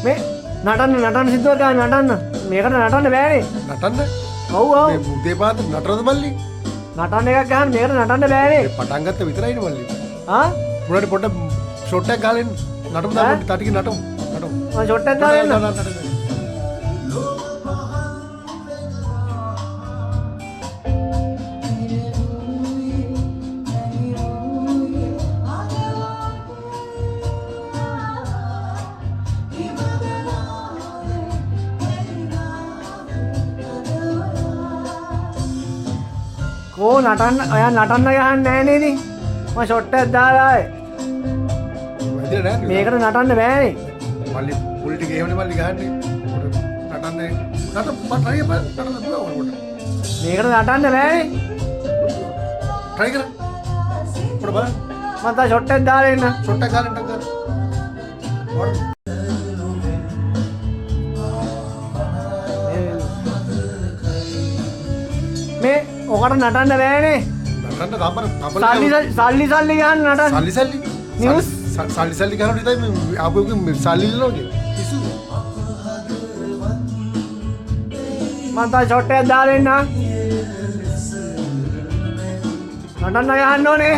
මේ නටන්න සිද්ධුවක් ගන්න නටන්න. මේකට නටන්න බෑනේ. නටන්න? ඔව් ඔව්. මේ උදේ පාන්දර නටනද මල්ලි? නටන්න එකක් ගන්න මේකට නටන්න බෑනේ. පටන් ගත්ත විතරයිනේ මල්ලි. ආ? මුලට පොඩ්ඩක් ෂොට් එකක් ගාලා එන්න. නටමු දාන්න තටික නටමු. නටමු. මම ෂොට් එකක් දාලා එන්න. කෝ නටන්න ඔයා නටන්න ගහන්නේ නැහැ නේද? මම ෂොට් එකක් දාලා ආයේ. මේකට නටන්න බෑනේ. මල්ලි පුල් ටික එහෙමනේ මල්ලි ගහන්නේ. නටන්නේ. නට try කරපන්. නටන්න පුළුවන් උඩ. මේකට නටන්න බෑනේ. try කර. උඩ බලන්න. මම තා ෂොට් එකක් දාලා එන්න. ෂොට් එකක් ගාලා එන්න. මේ ඔකට නටන්න බෑනේ. නටන්න කම්බර සල්ලි ගහන්න නටන්න. සල්ලි නිවුස් සල්ලි ගහනකොට ඉතින් මේ ආපුවකින් සල්ලි ඉල්ලනෝගේ පිස්සු. මම තා ෂොට් එකක් දාලා එන්න. නටන්න ගහන්න ඕනේ.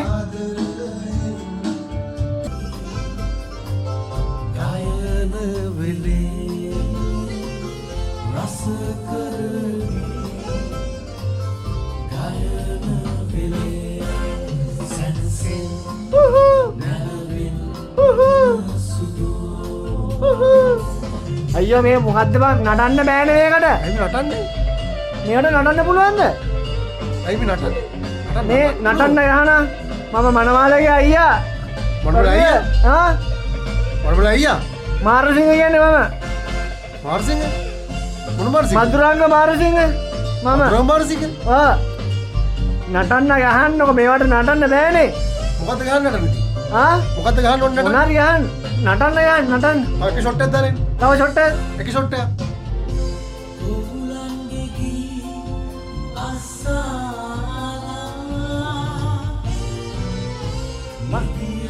අයියෝ මේ මොකද්ද බං නටන්න බෑනේ මේකට. ඇයි නටන්නේ? මේකට නටන්න පුළුවන්ද? ඇයි මේ නටන්නේ? මේ නටන්න යහන මම මනමාලගේ අයියා. මොනවද අයියා? ආ? මොනවද අයියා? මාරසිංහ කියන්නේ මම. මාර්සිංහ? මොන මාර්සිංහ? මధుරංග මාරසිංහ මම. මාර්සිංහ? ආ. නටන්න ගහන්නකො මේවට නටන්න බෑනේ. මොකද්ද ගහන්න නටන්නේ? ආ? මොකද්ද ගහන්න ඕනේ නටන්න? මොනාරි ගහන්න. නටන්න. එක ෂොට් එකක් දාලා එන්න. තව ෂොට් එක. එක ෂොට් එකක්.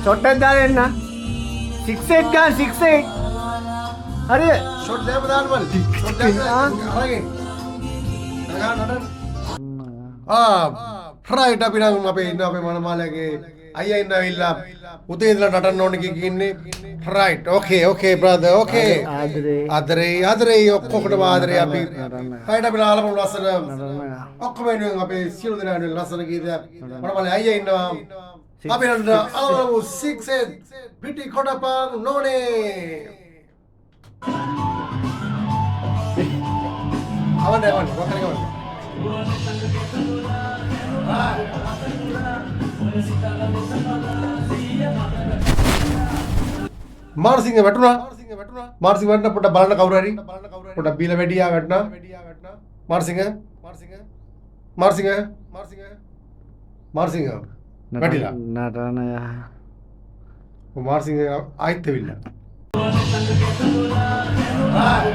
ෂොට් එකක් දාලා එන්න. 6-8 ගන්න 6-8. හරිද? ෂොට් දෙකම දාන්න මල්ලි. ෂොට් දෙකක් අරගෙන. නටන්න. රයිට් අපි නම් අපේ ඉන්න අපේ මනමාලගේ අයියා ඉන්න ඇවිල්ලා උදේ ඉඳලා නටන්න ඕනේ කිව්කින්නේ. රයිට් ඕකේ බ්‍රදර් ඕකේ. ආදරේ ඔක්කොටම ආදරේ අපි. රයිට් අපි ලාලම ලස්සන ඔක්කොම එනවා අපේ සියලු දෙනා වෙන ලස්සන ගීතයක්. මනමාලේ අයියා ඉන්නවා. අපි නටන අලවලු 6 පිටි කොටපන් නෝනේ. අවන්න වකරේ ගමන්. මාර්සිංහ වැටුණා. මාර්සිංහ වැටුණා පොඩ්ඩක් බලන්න කවුරු හරි. පොඩ්ඩක් බීලා වැඩියා වැටුණා. මාර්සිංහ වැටිලා. නටන යහ. මාර්සිංහ ආයිත් එවිලා. Ay,